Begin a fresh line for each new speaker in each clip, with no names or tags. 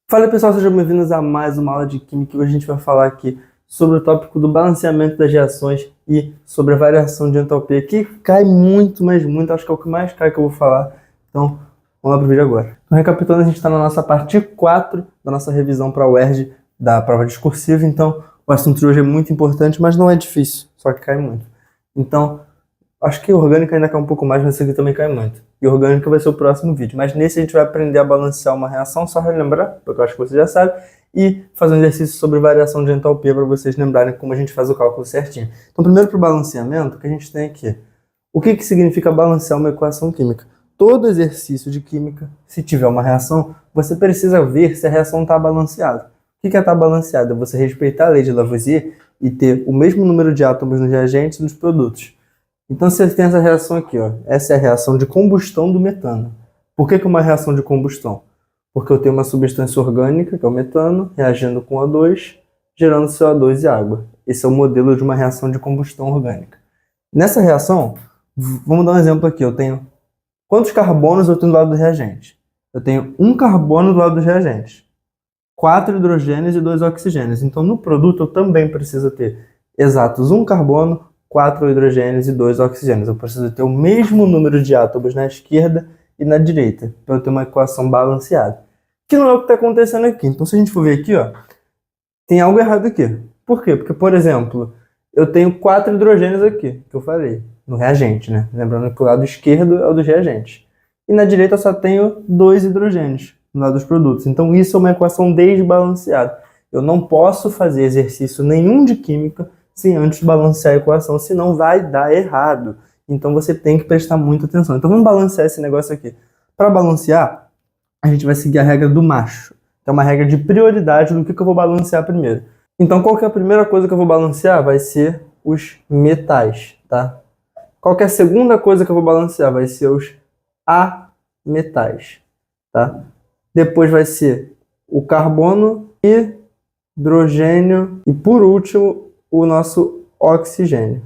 Fala pessoal, sejam bem-vindos a mais uma aula de Química. Hoje a gente vai falar aqui sobre o tópico do balanceamento das reações e sobre a variação de entalpia, que cai muito, mas muito, acho que é o que mais cai que eu vou falar. Então, vamos lá para o vídeo agora. Então, recapitulando, a gente está na nossa parte 4 da nossa revisão para a UERJ da prova discursiva. Então, o assunto de hoje é muito importante, mas não é difícil, só que cai muito. Então, acho que orgânica ainda cai um pouco mais, mas esse aqui também cai muito. E orgânica vai ser o próximo vídeo. Mas nesse a gente vai aprender a balancear uma reação, só relembrar, porque eu acho que você já sabe, e fazer um exercício sobre variação de entalpia para vocês lembrarem como a gente faz o cálculo certinho. Então, primeiro para o balanceamento, o que a gente tem aqui? O que significa balancear uma equação química? Todo exercício de química, se tiver uma reação, você precisa ver se a reação está balanceada. O que é estar balanceada? É você respeitar a lei de Lavoisier e ter o mesmo número de átomos nos reagentes e nos produtos. Então você tem essa reação aqui, ó. Essa é a reação de combustão do metano. Por que uma reação de combustão? Porque eu tenho uma substância orgânica, que é o metano, reagindo com O2, gerando CO2 e água. Esse é o modelo de uma reação de combustão orgânica. Nessa reação, vamos dar um exemplo aqui. Eu tenho quantos carbonos eu tenho do lado do reagente? Eu tenho um carbono do lado dos reagentes, 4 hidrogênios e 2 oxigênios. Então no produto eu também preciso ter exatos um carbono, 4 hidrogênios e 2 oxigênios. Eu preciso ter o mesmo número de átomos na esquerda e na direita, para eu ter uma equação balanceada. Que não é o que está acontecendo aqui. Então, se a gente for ver aqui, ó, tem algo errado aqui. Por quê? Porque, por exemplo, eu tenho 4 hidrogênios aqui, que eu falei, no reagente, né? Lembrando que o lado esquerdo é o dos reagentes. E na direita eu só tenho 2 hidrogênios, no lado dos produtos. Então, isso é uma equação desbalanceada. Eu não posso fazer exercício nenhum de química sem antes balancear a equação, senão vai dar errado. Então você tem que prestar muita atenção. Então vamos balancear esse negócio aqui. Para balancear, a gente vai seguir a regra do macho. Que é uma regra de prioridade do que eu vou balancear primeiro. Então qual que é a primeira coisa que eu vou balancear? Vai ser os metais, tá? Qual que é a segunda coisa que eu vou balancear? Vai ser os ametais, tá? Depois vai ser o carbono, hidrogênio e por último o nosso oxigênio.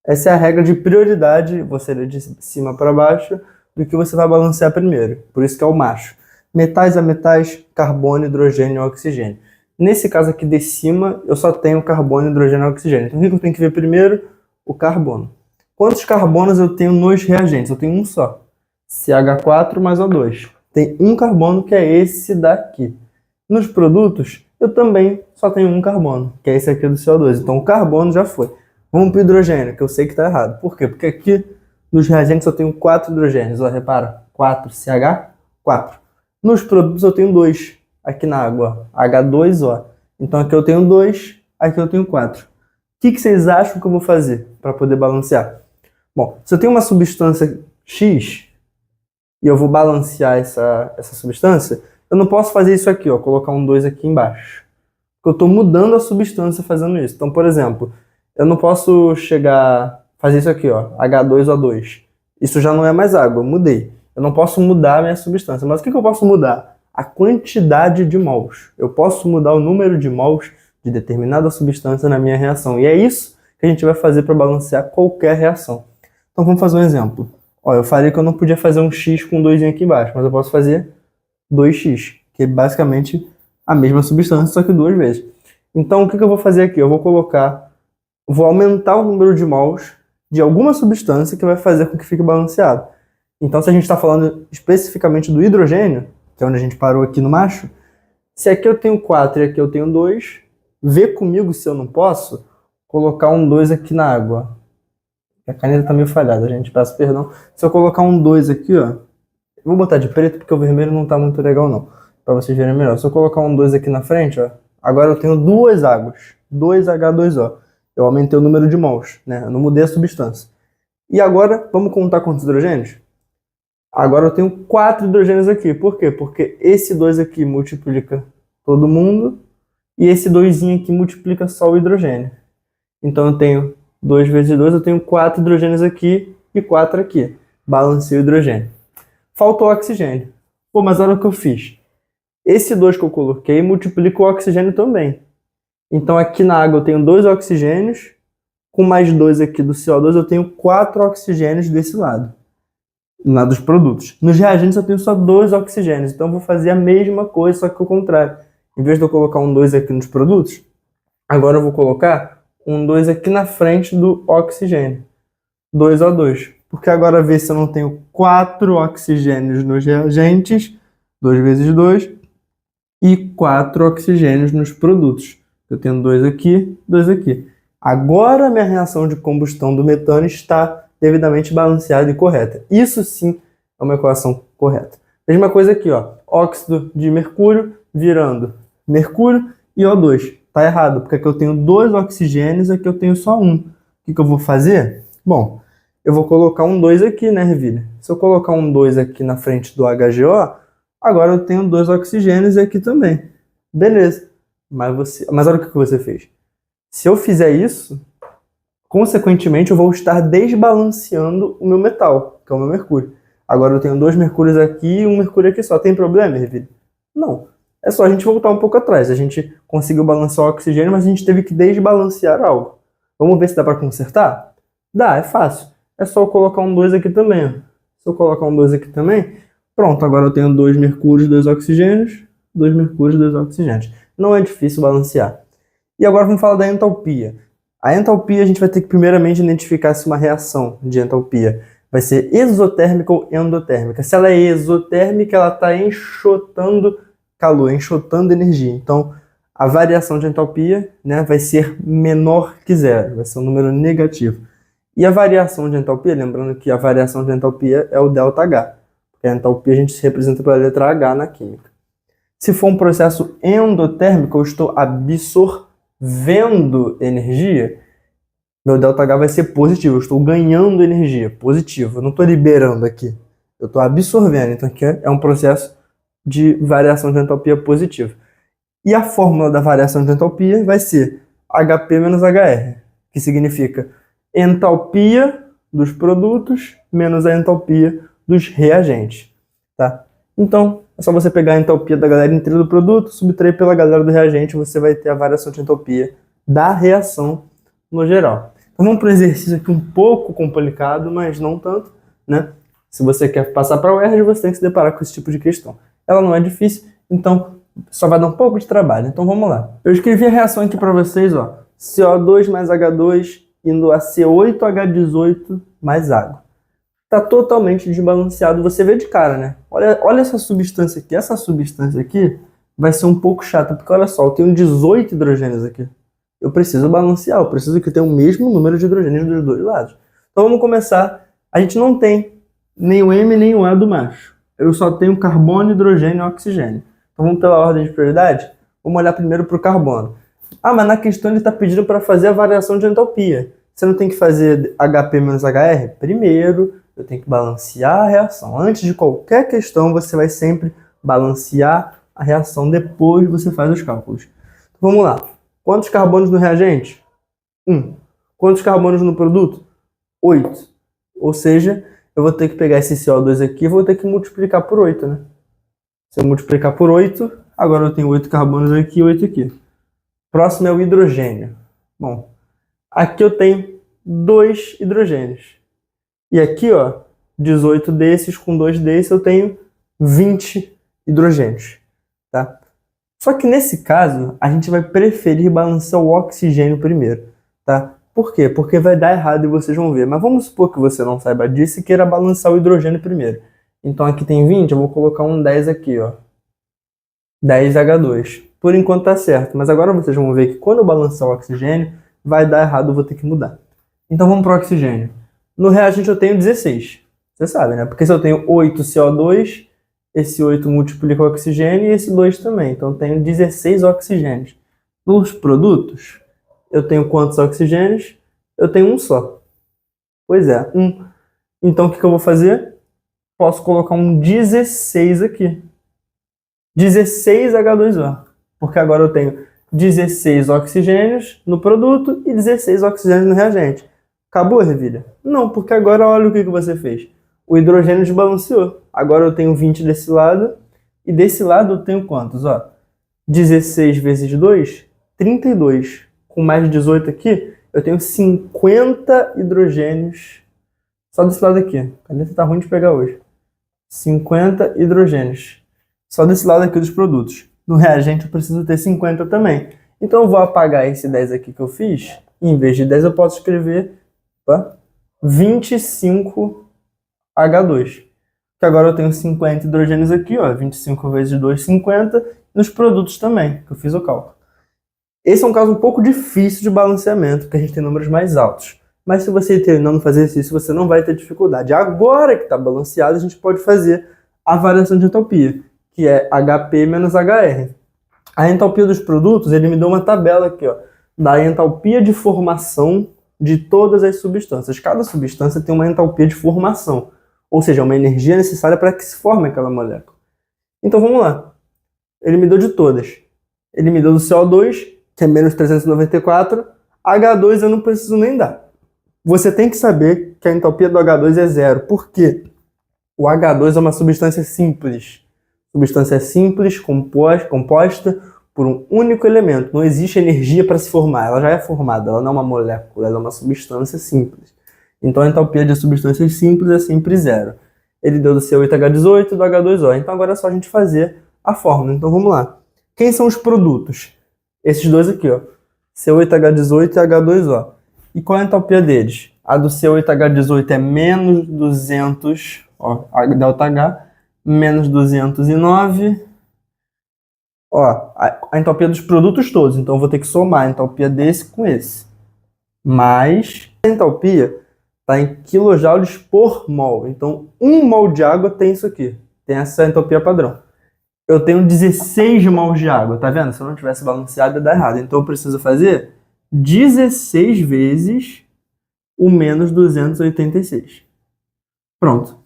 Essa é a regra de prioridade, você lê de cima para baixo, do que você vai balancear primeiro. Por isso que é o macho. Metais, ametais, carbono, hidrogênio e oxigênio. Nesse caso aqui de cima, eu só tenho carbono, hidrogênio e oxigênio. Então o que eu tenho que ver primeiro? O carbono. Quantos carbonos eu tenho nos reagentes? Eu tenho um só. CH4 mais O2. Tem um carbono, que é esse daqui. Nos produtos, eu também só tenho um carbono, que é esse aqui do CO2. Então o carbono já foi. Vamos para o hidrogênio, que eu sei que está errado. Por quê? Porque aqui nos reagentes eu tenho 4 hidrogênios. Ó, repara, 4 CH, 4. Nos produtos eu tenho 2. Aqui na água, H2O. Então aqui eu tenho 2, aqui eu tenho 4. O que vocês acham que eu vou fazer para poder balancear? Bom, se eu tenho uma substância X e eu vou balancear essa substância, eu não posso fazer isso aqui, ó, colocar um 2 aqui embaixo. Porque eu estou mudando a substância fazendo isso. Então, por exemplo, eu não posso fazer isso aqui, ó, H2O2. Isso já não é mais água, eu mudei. Eu não posso mudar a minha substância. Mas o que eu posso mudar? A quantidade de mols. Eu posso mudar o número de mols de determinada substância na minha reação. E é isso que a gente vai fazer para balancear qualquer reação. Então vamos fazer um exemplo. Ó, eu falei que eu não podia fazer um X com um 2 aqui embaixo, mas eu posso fazer 2x, que é basicamente a mesma substância, só que 2 vezes. Então o que eu vou fazer aqui? Eu vou aumentar o número de mols de alguma substância que vai fazer com que fique balanceado. Então se a gente está falando especificamente do hidrogênio, que é onde a gente parou aqui no macho, se aqui eu tenho 4 e aqui eu tenho 2, vê comigo se eu não posso colocar um 2 aqui na água. A caneta está meio falhada, gente, peço perdão. Se eu colocar um 2 aqui, ó, vou botar de preto porque o vermelho não está muito legal não, para vocês verem melhor. Se eu colocar um 2 aqui na frente, ó, agora eu tenho duas águas, 2H2O. Eu aumentei o número de mols, né? Eu não mudei a substância. E agora, vamos contar quantos hidrogênios? Agora eu tenho 4 hidrogênios aqui. Por quê? Porque esse 2 aqui multiplica todo mundo e esse 2 aqui multiplica só o hidrogênio. Então eu tenho 2 vezes 2, eu tenho 4 hidrogênios aqui e 4 aqui. Balancei o hidrogênio. Faltou oxigênio. Pô, mas olha o que eu fiz. Esse 2 que eu coloquei multiplica o oxigênio também. Então aqui na água eu tenho 2 oxigênios, com mais 2 aqui do CO2 eu tenho 4 oxigênios desse lado. lá dos produtos. Nos reagentes eu tenho só 2 oxigênios, então eu vou fazer a mesma coisa, só que ao contrário. Em vez de eu colocar um 2 aqui nos produtos, agora eu vou colocar um 2 aqui na frente do oxigênio. 2O2. Porque agora vê se eu não tenho 4 oxigênios nos reagentes, 2 vezes 2, e 4 oxigênios nos produtos. Eu tenho 2 aqui, 2 aqui. Agora a minha reação de combustão do metano está devidamente balanceada e correta. Isso sim é uma equação correta. Mesma coisa aqui, ó. Óxido de mercúrio virando mercúrio e O2. Tá errado, porque aqui eu tenho 2 oxigênios, aqui eu tenho só um. O que eu vou fazer? Bom, eu vou colocar um 2 aqui, né, Revilha? Se eu colocar um 2 aqui na frente do HGO, agora eu tenho 2 oxigênios aqui também. Beleza. Mas olha o que você fez. Se eu fizer isso, consequentemente eu vou estar desbalanceando o meu metal, que é o meu mercúrio. Agora eu tenho 2 mercúrios aqui e um mercúrio aqui só. Tem problema, Revilha? Não. É só a gente voltar um pouco atrás. A gente conseguiu balancear o oxigênio, mas a gente teve que desbalancear algo. Vamos ver se dá para consertar? Dá, é fácil. É só eu colocar um 2 aqui também. Ó. Se eu colocar um 2 aqui também, pronto, agora eu tenho 2 mercúrios, 2 oxigênios, 2 mercúrios, 2 oxigênios. Não é difícil balancear. E agora vamos falar da entalpia. A entalpia a gente vai ter que primeiramente identificar se uma reação de entalpia vai ser exotérmica ou endotérmica. Se ela é exotérmica, ela está enxotando calor, enxotando energia. Então, a variação de entalpia, né, vai ser menor que zero, vai ser um número negativo. E a variação de entalpia, lembrando que a variação de entalpia é o ΔH, porque a entalpia a gente se representa pela letra H na química. Se for um processo endotérmico, eu estou absorvendo energia, meu ΔH vai ser positivo, eu estou ganhando energia, positivo, eu não estou liberando aqui, eu estou absorvendo, então aqui é um processo de variação de entalpia positiva. E a fórmula da variação de entalpia vai ser HP menos HR, que significa entalpia dos produtos menos a entalpia dos reagentes, tá? Então, é só você pegar a entalpia da galera inteira do produto, subtrair pela galera do reagente, você vai ter a variação de entalpia da reação no geral. Então vamos para um exercício aqui um pouco complicado, mas não tanto, né? Se você quer passar para o UERJ, você tem que se deparar com esse tipo de questão. Ela não é difícil, então só vai dar um pouco de trabalho. Então vamos lá. Eu escrevi a reação aqui para vocês, ó. CO2 mais H2 indo a C8H18 mais água. Tá totalmente desbalanceado, você vê de cara, né? Olha essa substância aqui. Essa substância aqui vai ser um pouco chata, porque olha só, eu tenho 18 hidrogênios aqui. Eu preciso balancear, eu preciso que tenha o mesmo número de hidrogênios dos dois lados. Então vamos começar. A gente não tem nem o M nem o A do macho. Eu só tenho carbono, hidrogênio e oxigênio. Então vamos pela ordem de prioridade? Vamos olhar primeiro para o carbono. Ah, mas na questão ele está pedindo para fazer a variação de entalpia. Você não tem que fazer HP menos HR? Primeiro, eu tenho que balancear a reação. Antes de qualquer questão, você vai sempre balancear a reação. Depois você faz os cálculos. Então, vamos lá. Quantos carbonos no reagente? 1. Quantos carbonos no produto? 8. Ou seja, eu vou ter que pegar esse CO2 aqui e vou ter que multiplicar por 8, né? Se eu multiplicar por 8, agora eu tenho 8 carbonos aqui e 8 aqui. Próximo é o hidrogênio. Bom, aqui eu tenho 2 hidrogênios. E aqui, ó, 18 desses com 2 desses, eu tenho 20 hidrogênios, tá? Só que nesse caso, a gente vai preferir balancear o oxigênio primeiro, tá? Por quê? Porque vai dar errado e vocês vão ver. Mas vamos supor que você não saiba disso e queira balancear o hidrogênio primeiro. Então aqui tem 20, eu vou colocar um 10 aqui, ó. 10H2. Por enquanto tá certo, mas agora vocês vão ver que quando eu balancear o oxigênio, vai dar errado, eu vou ter que mudar. Então vamos para o oxigênio. No reagente eu tenho 16. Você sabe, né? Porque se eu tenho 8 CO2, esse 8 multiplica o oxigênio e esse 2 também. Então eu tenho 16 oxigênios. Nos produtos, eu tenho quantos oxigênios? Eu tenho um só. Pois é, um. Então o que eu vou fazer? Posso colocar um 16 aqui. 16H2O. Porque agora eu tenho 16 oxigênios no produto e 16 oxigênios no reagente. Acabou, Revilha? Não, porque agora olha o que você fez. O hidrogênio desbalanceou. Agora eu tenho 20 desse lado e desse lado eu tenho quantos? Ó, 16 vezes 2, 32. Com mais de 18 aqui, eu tenho 50 hidrogênios. Só desse lado aqui. A caneta tá ruim de pegar hoje. 50 hidrogênios. Só desse lado aqui dos produtos. No reagente eu preciso ter 50 também. Então eu vou apagar esse 10 aqui que eu fiz. E em vez de 10 eu posso escrever 25H2. Que agora eu tenho 50 hidrogênios aqui, ó. 25 vezes 2, 50. Nos produtos também, que eu fiz o cálculo. Esse é um caso um pouco difícil de balanceamento, porque a gente tem números mais altos. Mas se você ir treinando fazer exercício, você não vai ter dificuldade. Agora que está balanceado, a gente pode fazer a variação de entalpia, que é HP menos HR. A entalpia dos produtos, ele me deu uma tabela aqui, ó, da entalpia de formação de todas as substâncias. Cada substância tem uma entalpia de formação, ou seja, uma energia necessária para que se forme aquela molécula. Então vamos lá. Ele me deu de todas. Ele me deu do CO2, que é menos 394. H2 eu não preciso nem dar. Você tem que saber que a entalpia do H2 é zero. Por quê? O H2 é uma substância simples. Substância simples, composta por um único elemento. Não existe energia para se formar. Ela já é formada. Ela não é uma molécula. Ela é uma substância simples. Então a entalpia de substâncias simples é sempre zero. Ele deu do C8H18 e do H2O. Então agora é só a gente fazer a fórmula. Então vamos lá. Quem são os produtos? Esses dois aqui, ó. C8H18 e H2O. E qual é a entalpia deles? A do C8H18 é menos 200, ó, ΔH, menos 209. Ó, a entalpia dos produtos todos. Então eu vou ter que somar a entalpia desse com esse. Mais a entalpia está em quilojoules por mol. Então 1 mol de água tem isso aqui. Tem essa entalpia padrão. Eu tenho 16 mols de água, tá vendo? Se eu não tivesse balanceado ia dar errado. Então eu preciso fazer 16 vezes o menos 286. Pronto.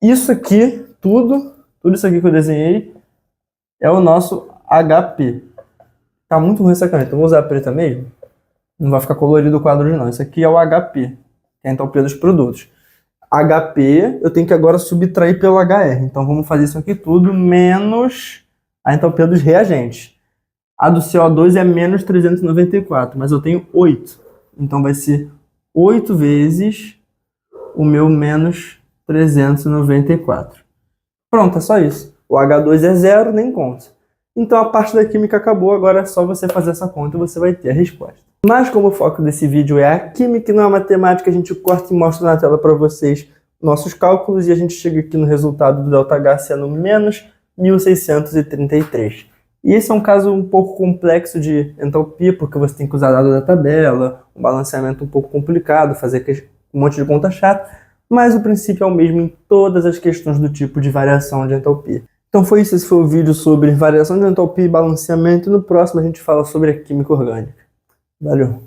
Isso aqui, tudo isso aqui que eu desenhei é o nosso HP. Tá muito ruim essa caneta. Eu vou usar a preta mesmo. Não vai ficar colorido o quadro de não. Isso aqui é o HP, que é a entalpia dos produtos. HP, eu tenho que agora subtrair pelo HR. Então vamos fazer isso aqui tudo menos a entalpia dos reagentes. A do CO2 é menos 394, mas eu tenho 8. Então vai ser 8 vezes o meu menos 394. Pronto, é só isso. O H2 é zero, nem conta. Então a parte da química acabou, agora é só você fazer essa conta e você vai ter a resposta. Mas como o foco desse vídeo é a química e não a matemática, a gente corta e mostra na tela para vocês nossos cálculos e a gente chega aqui no resultado do ΔH sendo menos 1633. E esse é um caso um pouco complexo de entalpia, porque você tem que usar dados da tabela, um balanceamento um pouco complicado, fazer um monte de conta chata, mas o princípio é o mesmo em todas as questões do tipo de variação de entalpia. Então foi isso, esse foi o vídeo sobre variação de entalpia e balanceamento. No próximo a gente fala sobre a química orgânica. Valeu!